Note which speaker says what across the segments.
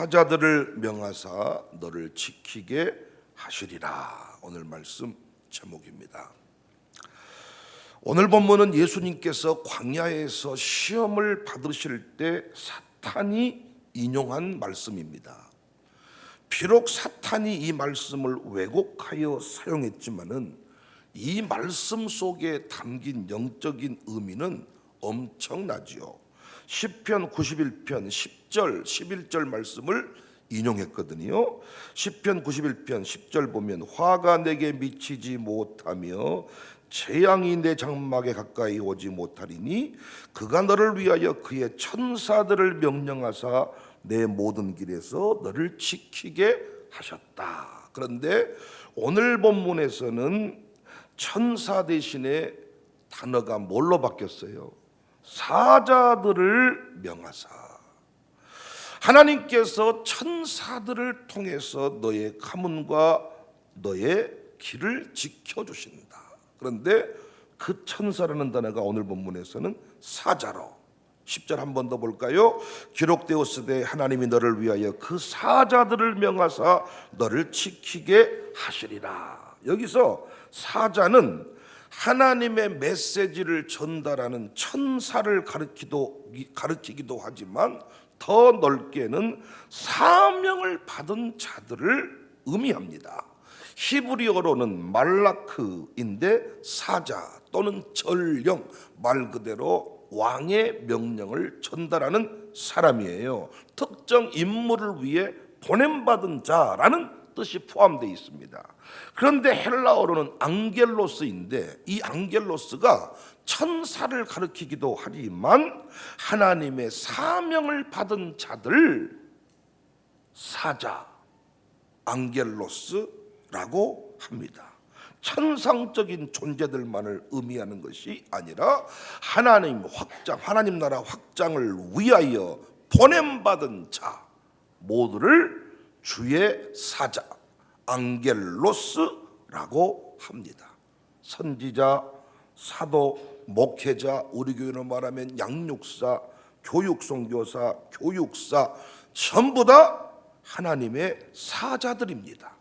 Speaker 1: 사자들을 명하사 너를 지키게 하시리라. 오늘 말씀 제목입니다. 오늘 본문은 예수님께서 광야에서 시험을 받으실 때 사탄이 인용한 말씀입니다. 비록 사탄이 이 말씀을 왜곡하여 사용했지만은 이 말씀 속에 담긴 영적인 의미는 엄청나지요. 시편 91편 10절 11절 말씀을 인용했거든요. 시편 91편 10절 보면 화가 내게 미치지 못하며 재앙이 내 장막에 가까이 오지 못하리니 그가 너를 위하여 그의 천사들을 명령하사 내 모든 길에서 너를 지키게 하셨다. 그런데 오늘 본문에서는 천사 대신에 단어가 뭘로 바뀌었어요? 사자들을 명하사. 하나님께서 천사들을 통해서 너의 가문과 너의 길을 지켜주신다. 그런데 그 천사라는 단어가 오늘 본문에서는 사자로 10절 한 번 더 볼까요? 기록되었으되 하나님이 너를 위하여 그 사자들을 명하사 너를 지키게 하시리라. 여기서 사자는 하나님의 메시지를 전달하는 천사를 가리키기도 하지만 더 넓게는 사명을 받은 자들을 의미합니다. 히브리어로는 말라크인데 사자 또는 전령, 말 그대로 왕의 명령을 전달하는 사람이에요. 특정 인물을 위해 보냄받은 자라는 뜻이 포함되어 있습니다. 그런데 헬라어로는 앙겔로스인데 이 앙겔로스가 천사를 가리키기도 하지만 하나님의 사명을 받은 자들 사자, 앙겔로스라고 합니다. 천상적인 존재들만을 의미하는 것이 아니라 하나님 나라 확장을 위하여 보냄받은 자 모두를 주의 사자 앙겔로스라고 합니다. 선지자, 사도, 목회자, 우리 교회로 말하면 양육사, 교육선교사, 교육사 전부 다 하나님의 사자들입니다.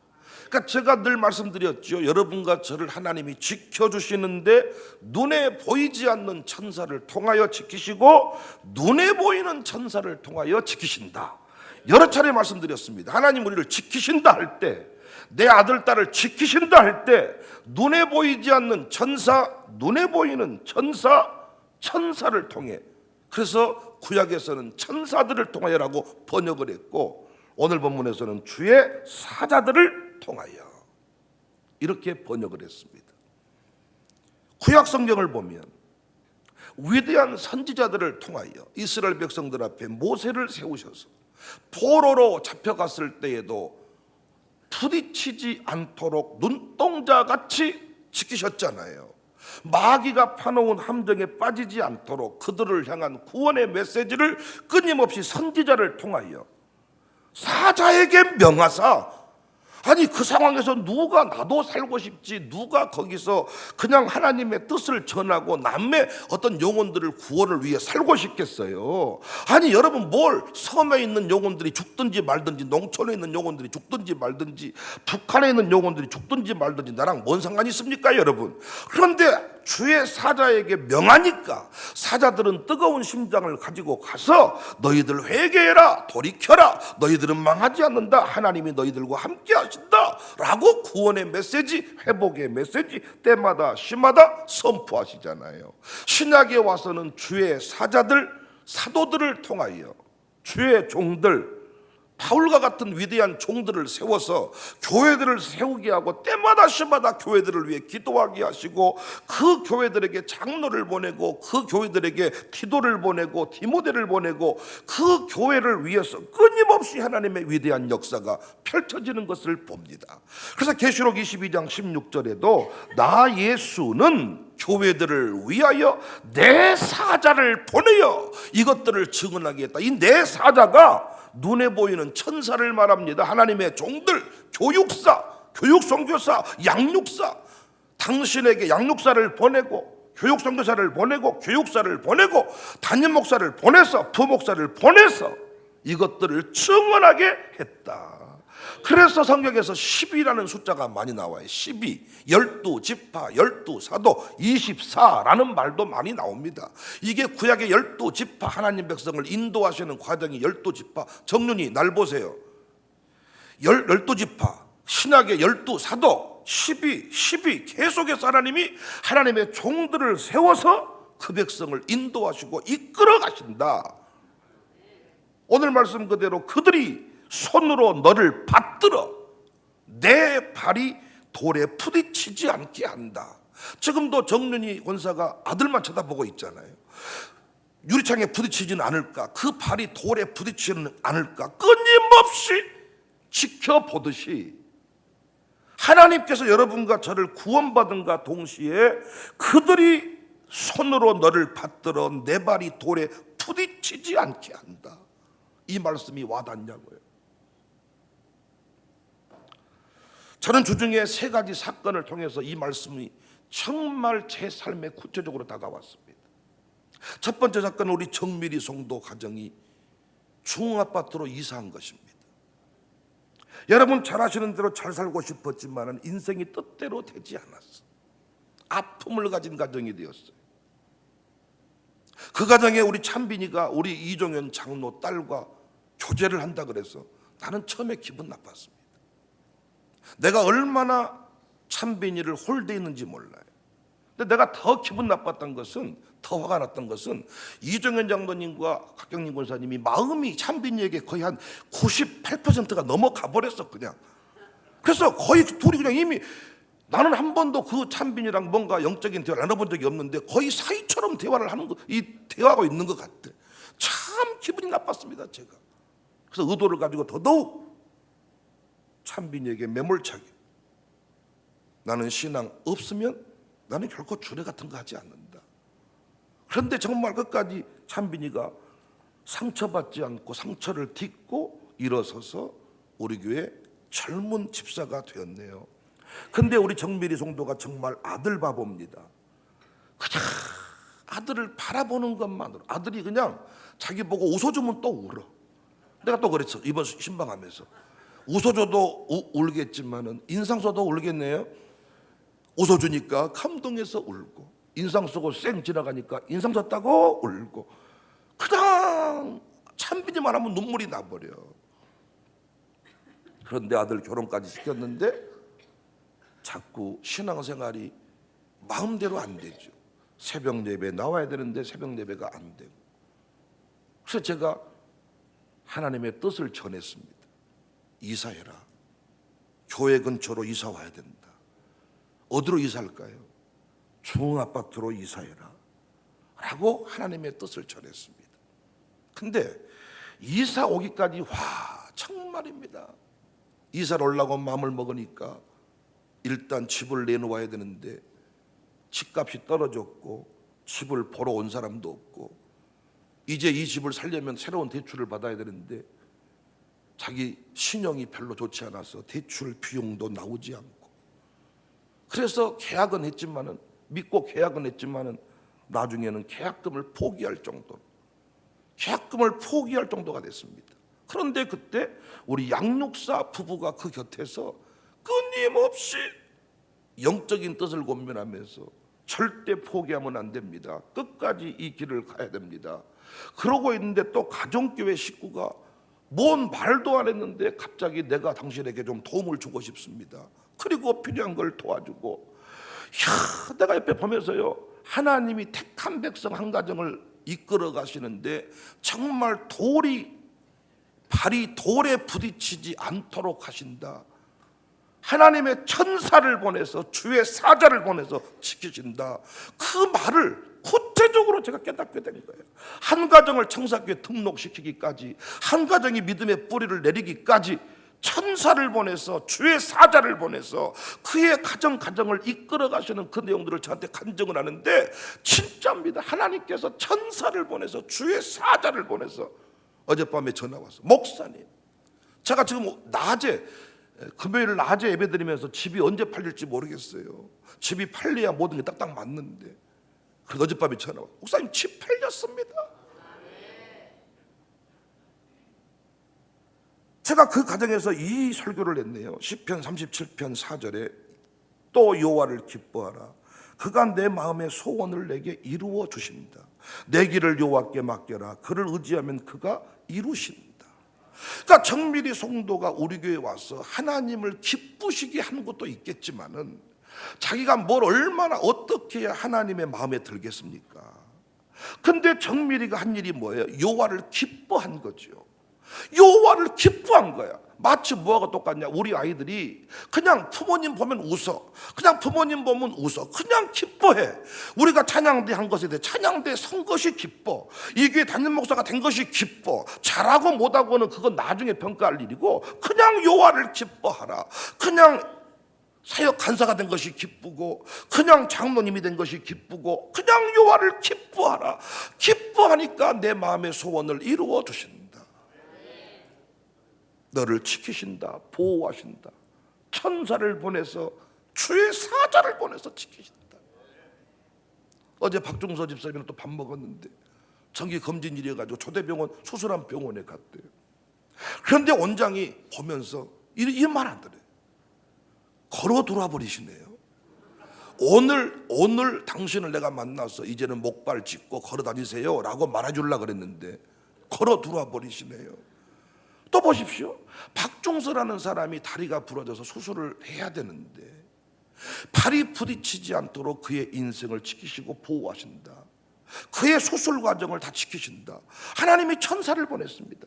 Speaker 1: 그러니까 제가 늘 말씀드렸죠. 여러분과 저를 하나님이 지켜주시는데 눈에 보이지 않는 천사를 통하여 지키시고 눈에 보이는 천사를 통하여 지키신다. 여러 차례 말씀드렸습니다. 하나님 우리를 지키신다 할 때, 내 아들 딸을 지키신다 할 때 눈에 보이지 않는 천사, 눈에 보이는 천사를 통해, 그래서 구약에서는 천사들을 통하여라고 번역을 했고 오늘 본문에서는 주의 사자들을 통하여 이렇게 번역을 했습니다. 구약 성경을 보면 위대한 선지자들을 통하여 이스라엘 백성들 앞에 모세를 세우셔서 포로로 잡혀갔을 때에도 부딪히지 않도록 눈동자같이 지키셨잖아요. 마귀가 파놓은 함정에 빠지지 않도록 그들을 향한 구원의 메시지를 끊임없이 선지자를 통하여 사자에게 명하사, 아니 그 상황에서 누가 나도 살고 싶지, 누가 거기서 그냥 하나님의 뜻을 전하고 남의 어떤 영혼들을 구원을 위해 살고 싶겠어요. 아니 여러분, 뭘 섬에 있는 영혼들이 죽든지 말든지, 농촌에 있는 영혼들이 죽든지 말든지, 북한에 있는 영혼들이 죽든지 말든지 나랑 뭔 상관이 있습니까 여러분? 그런데 주의 사자에게 명하니까 사자들은 뜨거운 심장을 가지고 가서 너희들 회개해라, 돌이켜라, 너희들은 망하지 않는다, 하나님이 너희들과 함께 하신다 라고 구원의 메시지, 회복의 메시지 때마다 시마다 선포하시잖아요. 신약에 와서는 주의 사자들, 사도들을 통하여 주의 종들, 바울과 같은 위대한 종들을 세워서 교회들을 세우게 하고 때마다 시마다 교회들을 위해 기도하게 하시고 그 교회들에게 장로를 보내고 그 교회들에게 디도를 보내고 디모데를 보내고 그 교회를 위해서 끊임없이 하나님의 위대한 역사가 펼쳐지는 것을 봅니다. 그래서 계시록 22장 16절에도 나 예수는 교회들을 위하여 내 사자를 보내어 이것들을 증언하게 했다. 이 내 사자가 눈에 보이는 천사를 말합니다. 하나님의 종들, 교육사, 교육선교사, 양육사, 당신에게 양육사를 보내고 교육선교사를 보내고 교육사를 보내고 담임목사를 보내서 부목사를 보내서 이것들을 증언하게 했다. 그래서 성경에서 12라는 숫자가 많이 나와요. 12, 12지파, 12사도, 24라는 말도 많이 나옵니다. 이게 구약의 12지파, 하나님 백성을 인도하시는 과정이 12지파. 정륜이 날 보세요. 12지파, 신약의 12사도, 12 계속해서 하나님이 하나님의 종들을 세워서 그 백성을 인도하시고 이끌어 가신다. 오늘 말씀 그대로 그들이 손으로 너를 받들어 내 발이 돌에 부딪히지 않게 한다. 지금도 정윤희 권사가 아들만 쳐다보고 있잖아요. 유리창에 부딪히지는 않을까, 그 발이 돌에 부딪히지는 않을까 끊임없이 지켜보듯이 하나님께서 여러분과 저를 구원받은가 동시에 그들이 손으로 너를 받들어 내 발이 돌에 부딪히지 않게 한다. 이 말씀이 와닿냐고요. 저는 주중에 세 가지 사건을 통해서 이 말씀이 정말 제 삶에 구체적으로 다가왔습니다. 첫 번째 사건은 우리 정미리 성도 가정이 중아파트로 이사한 것입니다. 여러분 잘 아시는 대로 잘 살고 싶었지만 인생이 뜻대로 되지 않았어. 아픔을 가진 가정이 되었어요. 그 가정에 우리 찬빈이가 우리 이종현 장로 딸과 교제를 한다 그래서 나는 처음에 기분 나빴습니다. 내가 얼마나 찬빈이를 홀대했는지 몰라요. 근데 내가 더 기분 나빴던 것은, 더 화가 났던 것은 이종현 장로님과 각경림 권사님이 마음이 찬빈이에게 거의 한 98%가 넘어가 버렸어 그냥. 그래서 거의 둘이 그냥 이미, 나는 한 번도 그 찬빈이랑 뭔가 영적인 대화를 나눠본 적이 없는데 거의 사이처럼 대화를 하는 거, 이 대화하고 있는 것 같아. 참 기분이 나빴습니다 제가. 그래서 의도를 가지고 더더욱 찬빈이에게 매몰차게, 나는 신앙 없으면 나는 결코 주례 같은 거 하지 않는다. 그런데 정말 끝까지 찬빈이가 상처받지 않고 상처를 딛고 일어서서 우리 교회 젊은 집사가 되었네요. 근데 우리 정미리 성도가 정말 아들 바보입니다. 그냥 아들을 바라보는 것만으로, 아들이 그냥 자기 보고 웃어주면 또 울어. 내가 또 그랬어 이번 신방하면서. 웃어줘도 울겠지만은 인상 써도 울겠네요. 웃어주니까 감동해서 울고, 인상 쓰고 쌩 지나가니까 인상 썼다고 울고, 그냥 찬빈이만 하면 눈물이 나버려. 그런데 아들 결혼까지 시켰는데 자꾸 신앙생활이 마음대로 안 되죠. 새벽 예배 나와야 되는데 새벽 예배가 안 되고. 그래서 제가 하나님의 뜻을 전했습니다. 이사해라. 교회 근처로 이사 와야 된다. 어디로 이사할까요? 중아파트로 이사해라 라고 하나님의 뜻을 전했습니다. 근데 이사 오기까지 정말입니다. 이사를 오려고 마음을 먹으니까 일단 집을 내놓아야 되는데 집값이 떨어졌고 집을 보러 온 사람도 없고, 이제 이 집을 살려면 새로운 대출을 받아야 되는데 자기 신용이 별로 좋지 않아서 대출 비용도 나오지 않고, 그래서 계약은 했지만은, 믿고 계약은 했지만은 나중에는 계약금을 포기할 정도가 됐습니다. 그런데 그때 우리 양육사 부부가 그 곁에서 끊임없이 영적인 뜻을 권면하면서 절대 포기하면 안 됩니다. 끝까지 이 길을 가야 됩니다. 그러고 있는데 또 가정교회 식구가 뭔 말도 안 했는데 갑자기 내가 당신에게 좀 도움을 주고 싶습니다. 그리고 필요한 걸 도와주고, 내가 옆에 보면서요, 하나님이 택한 백성 한 가정을 이끌어 가시는데 정말 발이 돌에 부딪히지 않도록 하신다. 하나님의 천사를 보내서, 주의 사자를 보내서 지키신다. 그 말을 구체적으로 제가 깨닫게 된 거예요. 한 가정을 청사교회 등록시키기까지, 한 가정이 믿음의 뿌리를 내리기까지 천사를 보내서, 주의 사자를 보내서 그의 가정을 이끌어 가시는 그 내용들을 저한테 간증을 하는데 진짜입니다. 하나님께서 천사를 보내서, 주의 사자를 보내서 어젯밤에 전화 와서, 목사님, 제가 지금 금요일 낮에 예배 드리면서 집이 언제 팔릴지 모르겠어요. 집이 팔려야 모든 게 딱딱 맞는데. 그래서 어젯밤에 전화 와, 목사님 집 팔렸습니다. 제가 그 과정에서 이 설교를 했네요. 시편 37편 4절에 또 여호와를 기뻐하라. 그가 내 마음의 소원을 내게 이루어 주신다. 내 길을 여호와께 맡겨라. 그를 의지하면 그가 이루신다. 그러니까 정밀히 성도가 우리 교회에 와서 하나님을 기쁘시게 하는 것도 있겠지만은 자기가 뭘 얼마나 어떻게 해야 하나님의 마음에 들겠습니까? 근데 정밀이가 한 일이 뭐예요? 여호와를 기뻐한 거죠. 여호와를 기뻐한 거야. 마치 뭐하고 똑같냐? 우리 아이들이 그냥 부모님 보면 웃어. 그냥 부모님 보면 웃어. 그냥 기뻐해. 우리가 찬양대 한 것에 대해 찬양대 선 것이 기뻐. 이 교회 담임 목사가 된 것이 기뻐. 잘하고 못하고는 그건 나중에 평가할 일이고, 그냥 여호와를 기뻐하라. 그냥 사역 간사가 된 것이 기쁘고, 그냥 장로님이 된 것이 기쁘고, 그냥 여호와를 기뻐하라. 기뻐하니까 내 마음의 소원을 이루어 주신다. 너를 지키신다. 보호하신다. 천사를 보내서, 주의 사자를 보내서 지키신다. 어제 박종서 집사님이랑 또 밥 먹었는데 정기 검진일이어가지고 초대병원 수술한 병원에 갔대요. 그런데 원장이 보면서 이 말 하더래요. 걸어 돌아 버리시네요. 오늘 당신을 내가 만나서 이제는 목발 짚고 걸어 다니세요 라고 말해주려고 그랬는데 걸어 돌아 버리시네요. 또 보십시오. 박종서라는 사람이 다리가 부러져서 수술을 해야 되는데 발이 부딪히지 않도록 그의 인생을 지키시고 보호하신다. 그의 수술 과정을 다 지키신다. 하나님이 천사를 보냈습니다.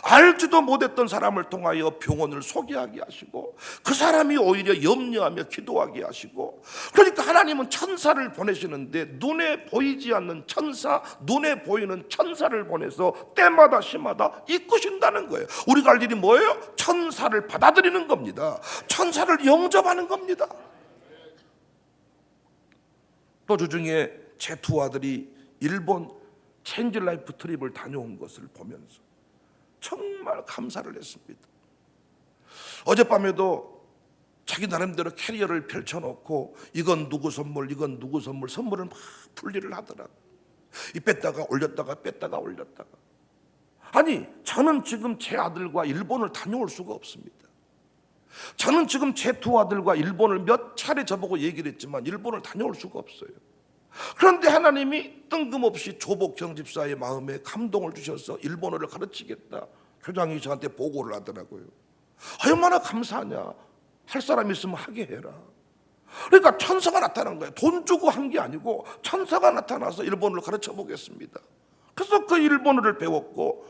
Speaker 1: 알지도 못했던 사람을 통하여 병원을 소개하게 하시고, 그 사람이 오히려 염려하며 기도하게 하시고, 그러니까 하나님은 천사를 보내시는데 눈에 보이지 않는 천사, 눈에 보이는 천사를 보내서 때마다 시마다 이끄신다는 거예요. 우리가 할 일이 뭐예요? 천사를 받아들이는 겁니다. 천사를 영접하는 겁니다. 또 주중에 제 두 아들이 일본 체인지 라이프 트립을 다녀온 것을 보면서 정말 감사를 했습니다. 어젯밤에도 자기 나름대로 캐리어를 펼쳐놓고 이건 누구 선물, 이건 누구 선물, 선물을 막 분리를 하더라고요. 이 뺐다가 올렸다가 뺐다가 올렸다가. 아니, 저는 지금 제 아들과 일본을 다녀올 수가 없습니다. 저는 지금 제 두 아들과 일본을 몇 차례 저보고 얘기를 했지만 일본을 다녀올 수가 없어요. 그런데 하나님이 뜬금없이 조복형 집사의 마음에 감동을 주셔서 일본어를 가르치겠다. 교장이 저한테 보고를 하더라고요. 얼마나 감사하냐. 할 사람 있으면 하게 해라. 그러니까 천사가 나타난 거예요. 돈 주고 한 게 아니고 천사가 나타나서 일본어를 가르쳐 보겠습니다. 그래서 그 일본어를 배웠고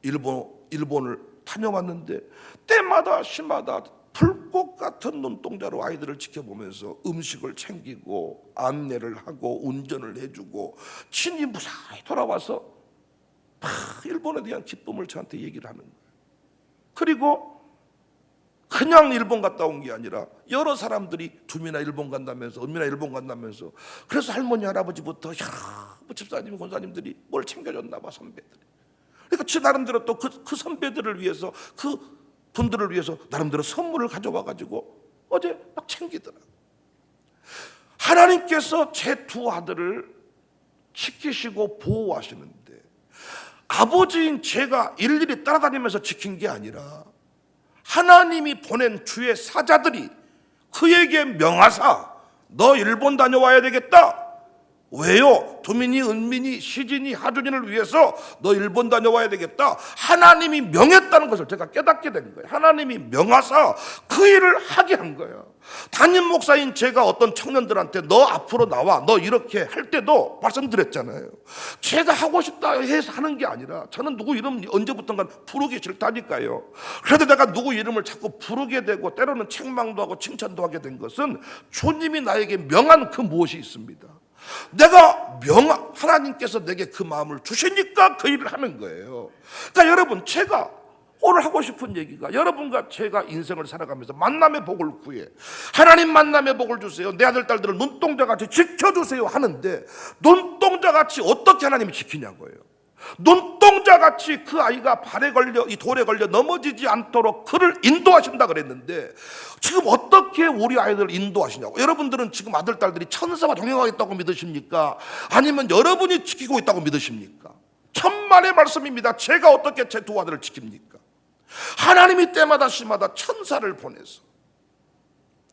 Speaker 1: 일본을 다녀왔는데 때마다 시마다 불꽃 같은 눈동자로 아이들을 지켜보면서 음식을 챙기고 안내를 하고 운전을 해주고 친히 무사히 돌아와서 일본에 대한 기쁨을 저한테 얘기를 하는 거예요. 그리고 그냥 일본 갔다 온 게 아니라 여러 사람들이 두미나 일본 간다면서 은미나 일본 간다면서, 그래서 할머니 할아버지부터 여러 집사님 권사님들이 뭘 챙겨줬나 봐, 선배들이. 그러니까 제 나름대로 또 그 선배들을 위해서, 그 분들을 위해서 나름대로 선물을 가져와 가지고 어제 막 챙기더라. 하나님께서 제 두 아들을 지키시고 보호하시는데 아버지인 제가 일일이 따라다니면서 지킨 게 아니라 하나님이 보낸 주의 사자들이 그에게 명하사 너 일본 다녀와야 되겠다. 왜요? 두민이, 은민이, 시진이, 하준이를 위해서 너 일본 다녀와야 되겠다. 하나님이 명했다는 것을 제가 깨닫게 된 거예요. 하나님이 명하사 그 일을 하게 한 거예요. 담임 목사인 제가 어떤 청년들한테 너 앞으로 나와, 너 이렇게 할 때도 말씀드렸잖아요. 제가 하고 싶다 해서 하는 게 아니라 저는 누구 이름 언제부턴가 부르기 싫다니까요. 그래도 내가 누구 이름을 자꾸 부르게 되고 때로는 책망도 하고 칭찬도 하게 된 것은 주님이 나에게 명한 그 무엇이 있습니다. 내가 하나님께서 내게 그 마음을 주시니까 그 일을 하는 거예요. 그러니까 여러분, 제가 오늘 하고 싶은 얘기가, 여러분과 제가 인생을 살아가면서 만남의 복을 구해, 하나님 만남의 복을 주세요, 내 아들 딸들을 눈동자같이 지켜주세요 하는데 눈동자같이 어떻게 하나님이 지키냐고요. 눈동자같이 그 아이가 발에 걸려, 이 돌에 걸려 넘어지지 않도록 그를 인도하신다 그랬는데 지금 어떻게 우리 아이들을 인도하시냐고. 여러분들은 지금 아들 딸들이 천사와 동행하겠다고 믿으십니까? 아니면 여러분이 지키고 있다고 믿으십니까? 천만의 말씀입니다. 제가 어떻게 제 두 아들을 지킵니까? 하나님이 때마다 시마다 천사를 보내서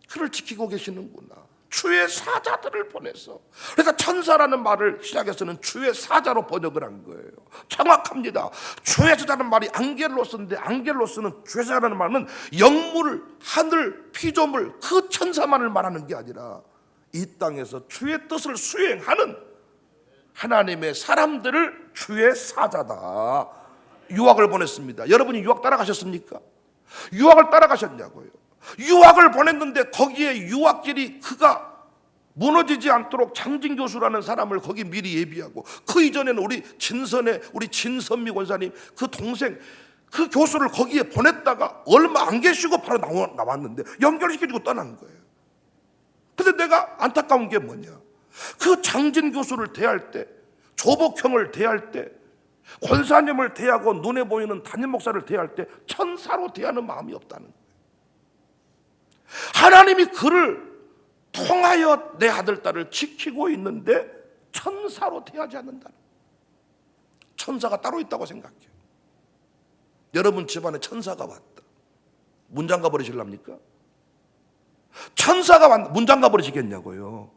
Speaker 1: 그를 지키고 계시는구나. 주의 사자들을 보내서. 그러니까 천사라는 말을 신약에서는 주의 사자로 번역을 한 거예요. 정확합니다. 주의 사자라는 말이 앙겔로스인데, 앙겔로스는 주의 사자라는 말은 영물, 하늘, 피조물 그 천사만을 말하는 게 아니라 이 땅에서 주의 뜻을 수행하는 하나님의 사람들을 주의 사자다. 유학을 보냈습니다. 여러분이 유학 따라가셨습니까? 유학을 따라가셨냐고요. 유학을 보냈는데 거기에 유학길이 그가 무너지지 않도록 장진 교수라는 사람을 거기 미리 예비하고, 그 이전에는 우리 진선미 권사님 그 동생 그 교수를 거기에 보냈다가 얼마 안 계시고 바로 나왔는데 연결시켜주고 떠난 거예요. 근데 내가 안타까운 게 뭐냐, 그 장진 교수를 대할 때, 조복형을 대할 때, 권사님을 대하고 눈에 보이는 담임 목사를 대할 때 천사로 대하는 마음이 없다는 거예요. 하나님이 그를 통하여 내 아들 딸을 지키고 있는데 천사로 대하지 않는다는 거예요. 천사가 따로 있다고 생각해요. 여러분 집안에 천사가 왔다, 문 잠가 버리실랍니까? 천사가 왔다, 문 잠가 버리시겠냐고요.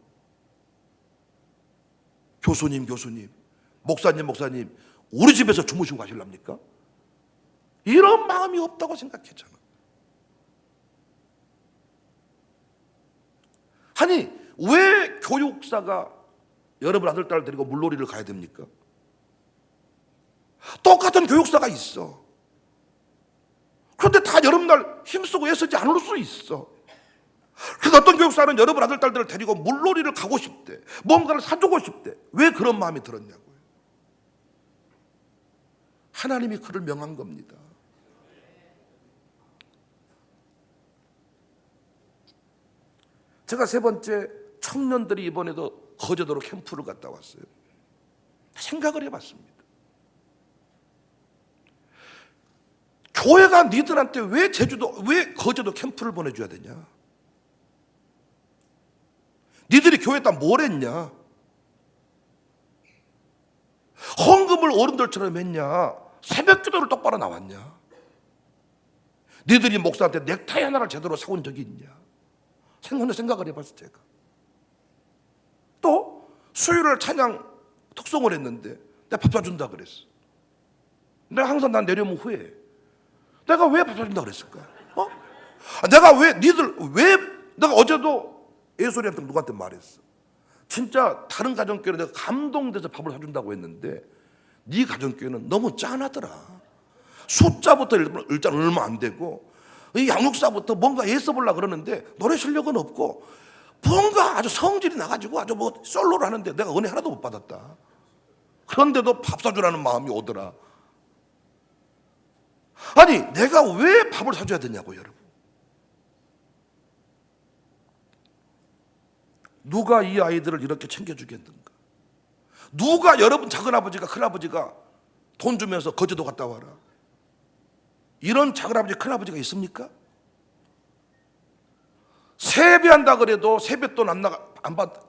Speaker 1: 교수님, 목사님 우리 집에서 주무시고 가실랍니까? 이런 마음이 없다고 생각했잖아. 아니, 왜 교육사가 여러분 아들 딸 데리고 물놀이를 가야 됩니까? 똑같은 교육사가 있어. 그런데 다 여름날 힘쓰고 애쓰지 않을 수 있어. 그래서 어떤 교육사는 여러분 아들 딸들을 데리고 물놀이를 가고 싶대, 뭔가를 사주고 싶대. 왜 그런 마음이 들었냐고요. 하나님이 그를 명한 겁니다. 제가 세 번째, 청년들이 이번에도 거제도로 캠프를 갔다 왔어요. 생각을 해봤습니다. 교회가 니들한테 왜 거제도 캠프를 보내줘야 되냐? 니들이 교회에다 뭘 했냐? 헌금을 어른들처럼 했냐? 새벽 기도를 똑바로 나왔냐? 니들이 목사한테 넥타이 하나를 제대로 사온 적이 있냐? 생각을 해봤어. 제가 또 수요일 찬양 특송을 했는데 내가 밥 사준다 그랬어. 내가 항상 난 내려오면 후회해. 내가 왜 밥 사준다 그랬을까? 내가 어제도 예솔이한테 누구한테 말했어. 진짜 다른 가정교회는 내가 감동돼서 밥을 사준다고 했는데 네 가정교회는 너무 짠하더라. 숫자부터 일단 얼마 안 되고, 이 양육사부터 뭔가 애써 보려고 그러는데 노래 실력은 없고 뭔가 아주 성질이 나가지고 아주 뭐 솔로를 하는데 내가 은혜 하나도 못 받았다. 그런데도 밥 사주라는 마음이 오더라. 아니, 내가 왜 밥을 사줘야 되냐고. 여러분, 누가 이 아이들을 이렇게 챙겨주겠는가? 누가 여러분 작은아버지가 큰아버지가 돈 주면서 거제도 갔다 와라, 이런 작은아버지 큰아버지가 있습니까? 세배한다 그래도 세뱃돈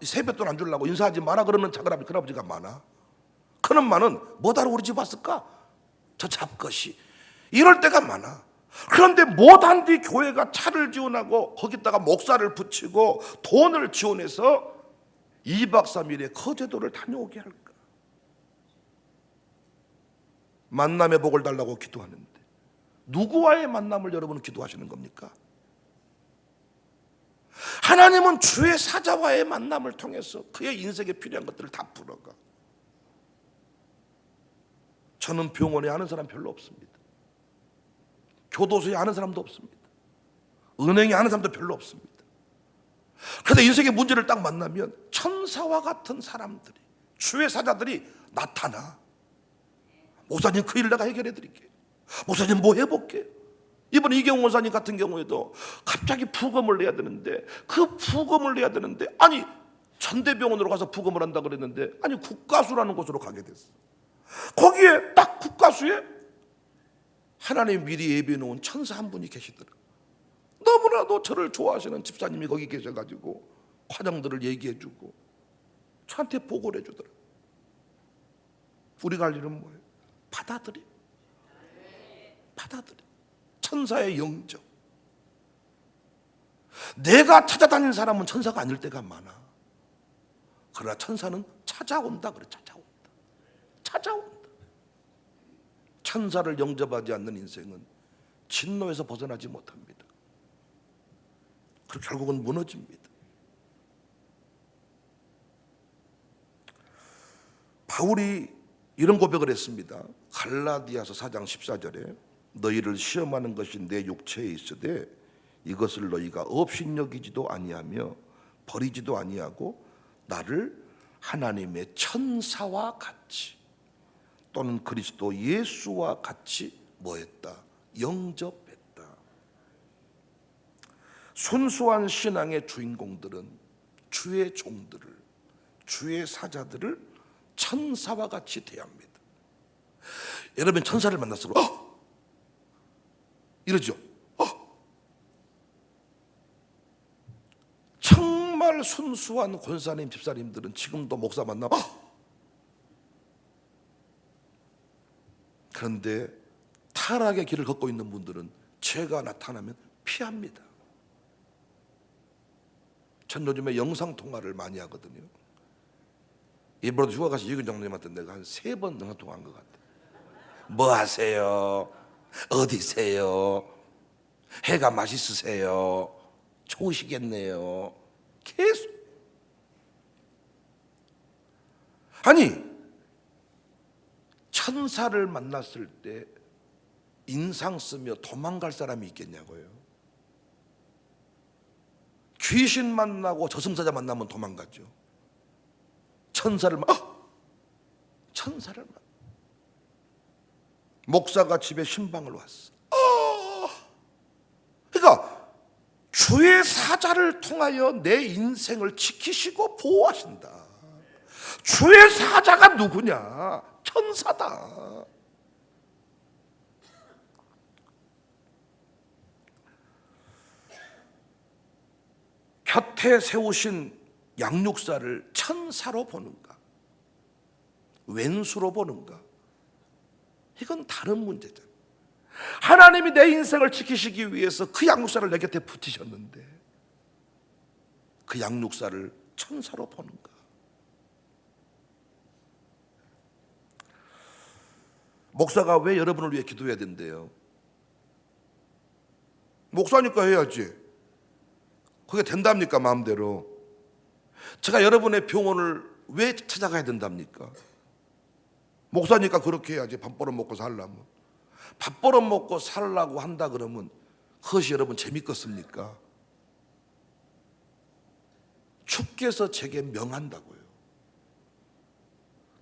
Speaker 1: 세뱃돈 안 주려고 인사하지 마라 그러는 작은아버지 큰아버지가 많아. 큰엄마는 뭐하러 우리 집 왔을까? 저 잡것이. 이럴 때가 많아. 그런데 못한 뒤 교회가 차를 지원하고 거기다가 목사를 붙이고 돈을 지원해서 2박 3일에 거제도를 다녀오게 할까? 만남의 복을 달라고 기도하는데 누구와의 만남을 여러분은 기도하시는 겁니까? 하나님은 주의 사자와의 만남을 통해서 그의 인생에 필요한 것들을 다 풀어가. 저는 병원에 아는 사람 별로 없습니다. 교도소에 아는 사람도 없습니다. 은행에 아는 사람도 별로 없습니다. 그런데 인생의 문제를 딱 만나면 천사와 같은 사람들이, 주의 사자들이 나타나. 목사님, 그 일 내가 해결해 드릴게요. 목사님, 뭐 해볼게요. 이번 이경훈 원사님 같은 경우에도 갑자기 부검을 내야 되는데, 그 부검을 내야 되는데, 아니 전대병원으로 가서 부검을 한다 그랬는데, 아니 국가수라는 곳으로 가게 됐어. 거기에 딱 국가수에 하나님 미리 예비해 놓은 천사 한 분이 계시더라. 너무나도 저를 좋아하시는 집사님이 거기 계셔가지고 과정들을 얘기해 주고 저한테 보고를 해주더라. 우리가 할 일은 뭐예요? 받아들여. 천사의 영접. 내가 찾아다니는 사람은 천사가 아닐 때가 많아. 그러나 천사는 찾아온다 그래. 찾아온다. 천사를 영접하지 않는 인생은 진노에서 벗어나지 못합니다. 그리고 결국은 무너집니다. 바울이 이런 고백을 했습니다. 갈라디아서 4장 14절에 너희를 시험하는 것이 내 육체에 있으되 이것을 너희가 업신여기지도 아니하며 버리지도 아니하고 나를 하나님의 천사와 같이 또는 그리스도 예수와 같이 뭐했다? 영접했다. 순수한 신앙의 주인공들은 주의 종들을, 주의 사자들을 천사와 같이 대합니다. 여러분 천사를 만났을 때 이러죠. 정말 순수한 권사님, 집사님들은 지금도 목사 만나면 그런데 타락의 길을 걷고 있는 분들은 죄가 나타나면 피합니다. 전 요즘에 영상통화를 많이 하거든요. 일부러 휴가 가서 유근 장로님한테 내가 한 3번 영상통화한 것 같아. 뭐 하세요? 어디세요? 해가 맛있으세요? 좋으시겠네요. 계속. 아니 천사를 만났을 때 인상 쓰며 도망갈 사람이 있겠냐고요. 귀신 만나고 저승사자 만나면 도망가죠. 천사를 만나. 목사가 집에 신방을 왔어. 그러니까 주의 사자를 통하여 내 인생을 지키시고 보호하신다. 주의 사자가 누구냐? 천사다. 곁에 세우신 양육사를 천사로 보는가? 왼수로 보는가? 이건 다른 문제죠. 하나님이 내 인생을 지키시기 위해서 그 양육사를 내 곁에 붙이셨는데 그 양육사를 천사로 보는가? 목사가 왜 여러분을 위해 기도해야 된대요? 목사니까 해야지. 그게 된답니까? 마음대로. 제가 여러분의 병원을 왜 찾아가야 된답니까? 목사니까 그렇게 해야지. 밥 벌어 먹고 살려면. 밥 벌어 먹고 살라고 한다 그러면 그것이 여러분 재밌겠습니까? 주께서 제게 명한다고요.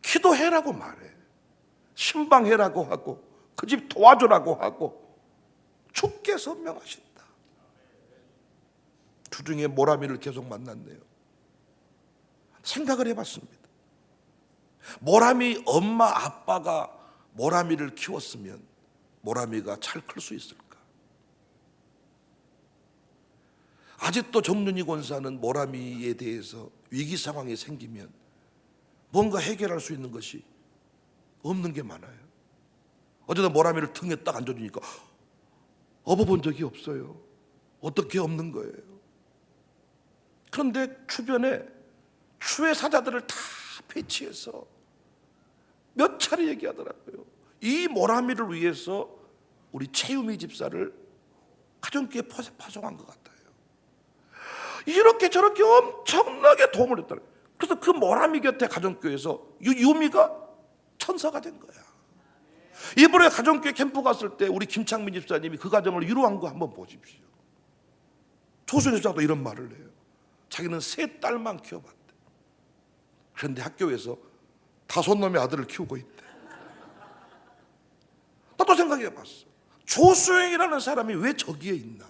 Speaker 1: 기도해라고 말해. 신방해라고 하고 그 집 도와주라고 하고 주께서 명하신다. 주중에 모라미를 계속 만났네요. 생각을 해봤습니다. 모라미 엄마 아빠가 모라미를 키웠으면 모라미가 잘 클 수 있을까? 아직도 정윤희 권사는 모라미에 대해서 위기 상황이 생기면 뭔가 해결할 수 있는 것이 없는 게 많아요. 어제도 모라미를 등에 딱 앉아주니까 업어본 적이 없어요. 어떻게 없는 거예요? 그런데 주변에 주의 사자들을 다 배치해서 몇 차례 얘기하더라고요. 이 모라미를 위해서 우리 최유미 집사를 가정교회에 파송한 것 같아요. 이렇게 저렇게 엄청나게 도움을 줬더라고요. 그래서 그 모라미 곁에 가정교회에서 유미가 천사가 된 거야. 이번에 가정교회 캠프 갔을 때 우리 김창민 집사님이 그 가정을 위로한 거 한번 보십시오. 조순 집사도 이런 말을 해요. 자기는 3딸만 키워봤대. 그런데 학교에서 5놈의 아들을 키우고 있대. 나도 생각해봤어. 조수영이라는 사람이 왜 저기에 있나?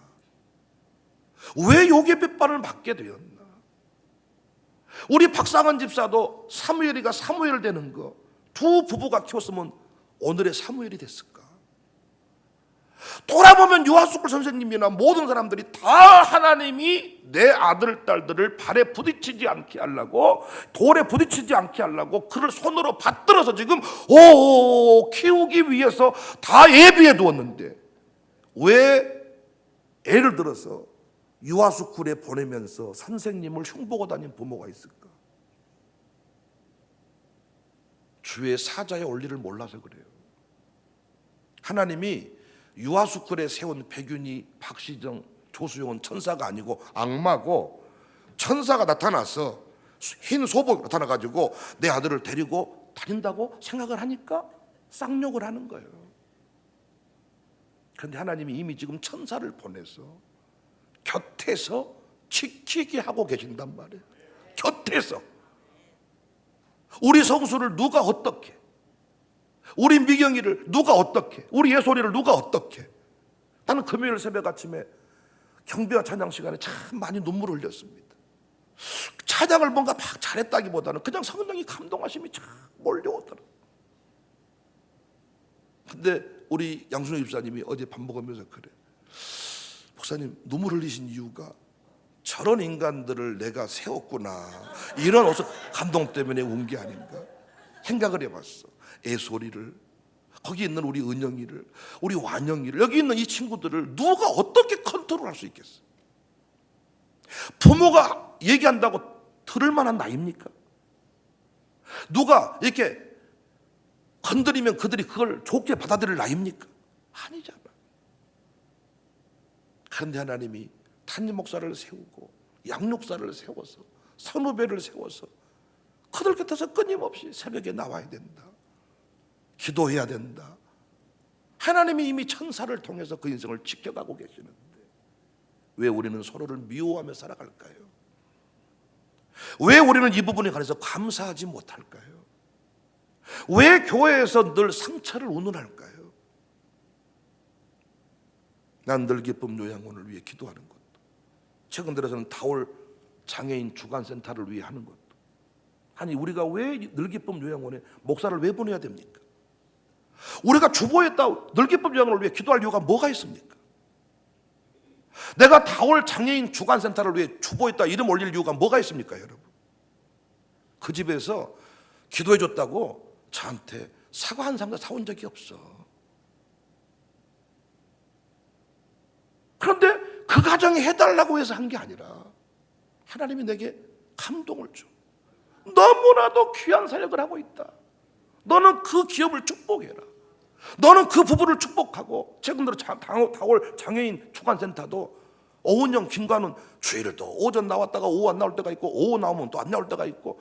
Speaker 1: 왜 욕의 뱃발을 맞게 되었나? 우리 박상원 집사도 사무엘이가 사무엘 되는 거 두 부부가 키웠으면 오늘의 사무엘이 됐을까? 돌아보면 유하수글 선생님이나 모든 사람들이 다 하나님이 내 아들 딸들을 발에 부딪히지 않게 하려고, 돌에 부딪히지 않게 하려고 그를 손으로 받들어서 지금 키우기 위해서 다 예비해 두었는데 왜 예를 들어서 유아스쿨에 보내면서 선생님을 흉보고 다니는 부모가 있을까? 주의 사자의 원리를 몰라서 그래요. 하나님이 유아스쿨에 세운 백윤희, 박시정, 조수용은 천사가 아니고 악마고, 천사가 나타나서 흰 소복이 나타나가지고 내 아들을 데리고 다닌다고 생각을 하니까 쌍욕을 하는 거예요. 그런데 하나님이 이미 지금 천사를 보내서 곁에서 지키게 하고 계신단 말이에요. 곁에서. 우리 성수를 누가 어떻게, 우리 미경이를 누가 어떻게, 우리 예솔이를 누가 어떻게. 나는 금요일 새벽 아침에 경배와 찬양 시간에 참 많이 눈물을 흘렸습니다. 찬양을 뭔가 막 잘했다기보다는 그냥 성령이 감동하심이 참 몰려오더라고요. 근데 우리 양순호 집사님이 어제 밥 먹으면서 그래, 목사님 눈물 흘리신 이유가 저런 인간들을 내가 세웠구나, 이런 어서 감동 때문에 운 게 아닌가 생각을 해봤어. 애소리를, 거기 있는 우리 은영이를, 우리 완영이를, 여기 있는 이 친구들을 누가 어떻게 컨트롤할 수 있겠어? 부모가 얘기한다고 들을 만한 나이입니까? 누가 이렇게 건드리면 그들이 그걸 좋게 받아들일 나이입니까? 아니잖아. 그런데 하나님이 담임 목사를 세우고 양육사를 세워서 선후배를 세워서 그들 곁에서 끊임없이 새벽에 나와야 된다, 기도해야 된다. 하나님이 이미 천사를 통해서 그 인생을 지켜가고 계시는데 왜 우리는 서로를 미워하며 살아갈까요? 왜 우리는 이 부분에 관해서 감사하지 못할까요? 왜 교회에서 늘 상처를 운운할까요? 난 늘 기쁨 요양원을 위해 기도하는 것도, 최근 들어서는 다올 장애인 주간센터를 위해 하는 것도. 아니 우리가 왜 늘 기쁨 요양원에 목사를 왜 보내야 됩니까? 우리가 주보했다 늘 기쁨 요양원을 위해 기도할 이유가 뭐가 있습니까? 내가 다올 장애인 주간센터를 위해 주보했다 이름 올릴 이유가 뭐가 있습니까, 여러분? 그 집에서 기도해줬다고 저한테 사과 한 상자 사온 적이 없어. 그런데 그 가정에 해달라고 해서 한 게 아니라 하나님이 내게 감동을 줘. 너무나도 귀한 사역을 하고 있다. 너는 그 기업을 축복해라. 너는 그 부부를 축복하고, 최근 들어 다올 장애인 주간센터도 오은영, 김관은 주일을 또 오전 나왔다가 오후 안 나올 때가 있고, 오후 나오면 또 안 나올 때가 있고,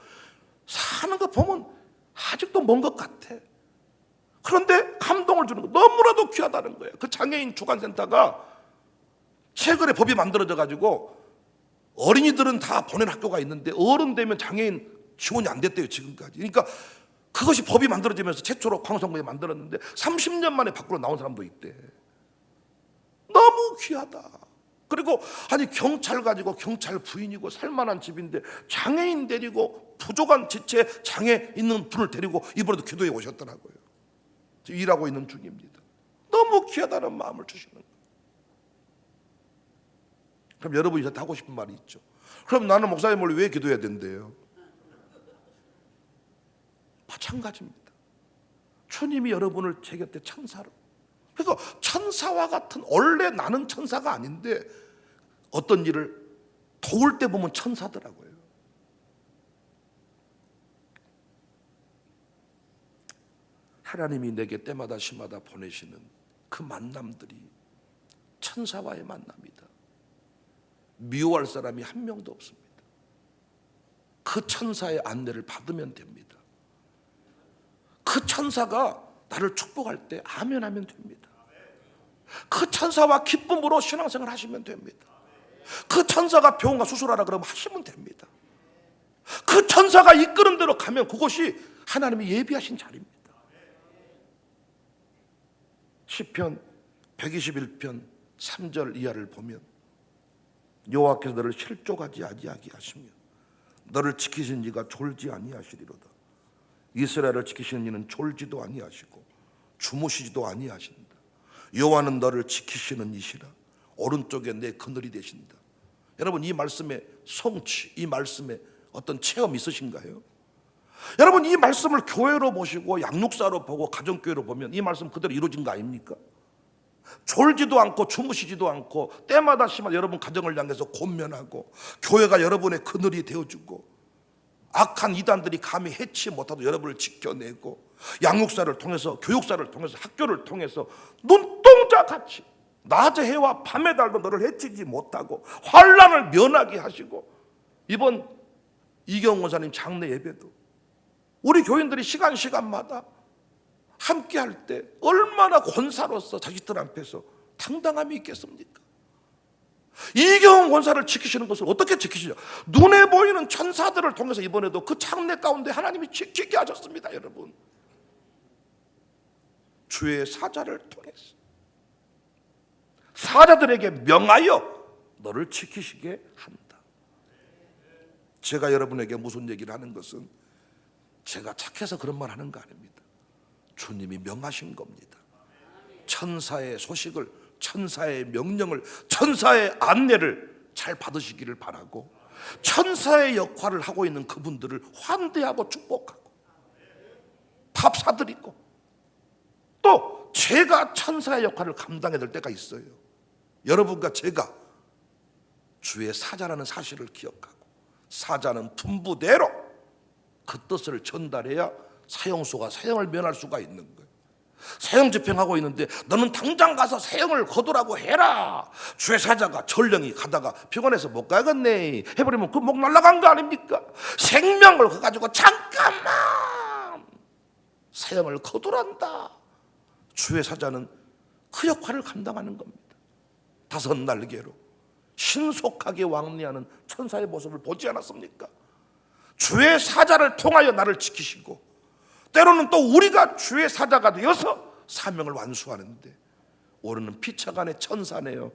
Speaker 1: 사는 거 보면 아직도 먼 것 같아. 그런데 감동을 주는 거 너무나도 귀하다는 거예요. 그 장애인 주간센터가 최근에 법이 만들어져 가지고 어린이들은 다 보낸 학교가 있는데 어른 되면 장애인 지원이 안 됐대요, 지금까지. 그러니까 그것이 법이 만들어지면서 최초로 광성구에 만들었는데 30년 만에 밖으로 나온 사람도 있대. 너무 귀하다. 그리고 아니 경찰 가지고 경찰 부인이고 살만한 집인데 장애인 데리고 부족한 지체 장애 있는 분을 데리고 이번에도 기도해 오셨더라고요. 지금 일하고 있는 중입니다. 너무 귀하다는 마음을 주시는 거예요. 그럼 여러분이 저한테 하고 싶은 말이 있죠. 그럼 나는 목사님을 왜 기도해야 된대요? 마찬가지입니다. 주님이 여러분을 제 곁에 천사로, 그러니까 천사와 같은, 원래 나는 천사가 아닌데 어떤 일을 도울 때 보면 천사더라고요. 하나님이 내게 때마다 시마다 보내시는 그 만남들이 천사와의 만남이다. 미워할 사람이 한 명도 없습니다. 그 천사의 안내를 받으면 됩니다. 그 천사가 나를 축복할 때 아멘 하면 됩니다. 그 천사와 기쁨으로 신앙생활 하시면 됩니다. 그 천사가 병원가 수술하라 그러면 하시면 됩니다. 그 천사가 이끄는 대로 가면 그곳이 하나님이 예비하신 자리입니다. 시편 121편 3절 이하를 보면 여호와께서 너를 실족하지 아니하게 하시며 너를 지키신 이가 졸지 아니하시리로다. 이스라엘을 지키시는 이는 졸지도 아니하시고 주무시지도 아니하신다. 여호와는 너를 지키시는 이시라. 오른쪽에 내 그늘이 되신다. 여러분, 이 말씀의 성취, 이 말씀의 어떤 체험 있으신가요? 여러분, 이 말씀을 교회로 보시고 양육사로 보고 가정교회로 보면 이 말씀 그대로 이루어진 거 아닙니까? 졸지도 않고 주무시지도 않고 때마다 심한 여러분 가정을 향해서 권면하고, 교회가 여러분의 그늘이 되어주고, 악한 이단들이 감히 해치 못하도록 여러분을 지켜내고, 양육사를 통해서, 교육사를 통해서, 학교를 통해서 눈동자같이 낮의 해와 밤의 달도 너를 해치지 못하고 환난을 면하게 하시고, 이번 이경원 원사님 장례 예배도 우리 교인들이 시간마다 함께 할 때 얼마나 권사로서 자식들 앞에서 당당함이 있겠습니까? 이경원 권사를 지키시는 것을 어떻게 지키시냐? 눈에 보이는 천사들을 통해서 이번에도 그 장례 가운데 하나님이 지키게 하셨습니다. 여러분, 주의 사자를 통해서 사자들에게 명하여 너를 지키시게 합니다. 제가 여러분에게 무슨 얘기를 하는 것은 제가 착해서 그런 말 하는 거 아닙니다. 주님이 명하신 겁니다. 천사의 소식을, 천사의 명령을, 천사의 안내를 잘 받으시기를 바라고, 천사의 역할을 하고 있는 그분들을 환대하고 축복하고 밥 사드리고, 또 제가 천사의 역할을 감당해야 될 때가 있어요. 여러분과 제가 주의 사자라는 사실을 기억하고, 사자는 분부대로 그 뜻을 전달해야 사형수가 사형을 면할 수가 있는 거예요. 사형 집행하고 있는데 너는 당장 가서 사형을 거두라고 해라. 주의 사자가 전령이 가다가 피곤해서 못 가겠네 해버리면 그 목 날라간 거 아닙니까? 생명을 그 가지고 잠깐만 사형을 거두란다. 주의 사자는 그 역할을 감당하는 겁니다. 5 날개로 신속하게 왕래하는 천사의 모습을 보지 않았습니까? 주의 사자를 통하여 나를 지키시고, 때로는 또 우리가 주의 사자가 되어서 사명을 완수하는데, 오늘은 피차간의 천사네요.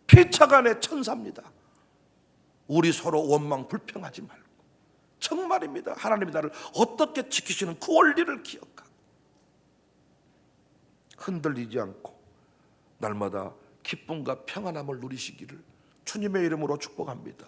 Speaker 1: 피차간의 천사입니다. 우리 서로 원망 불평하지 말고, 정말입니다, 하나님이 나를 어떻게 지키시는 그 원리를 기억하고 흔들리지 않고 날마다 기쁨과 평안함을 누리시기를 주님의 이름으로 축복합니다.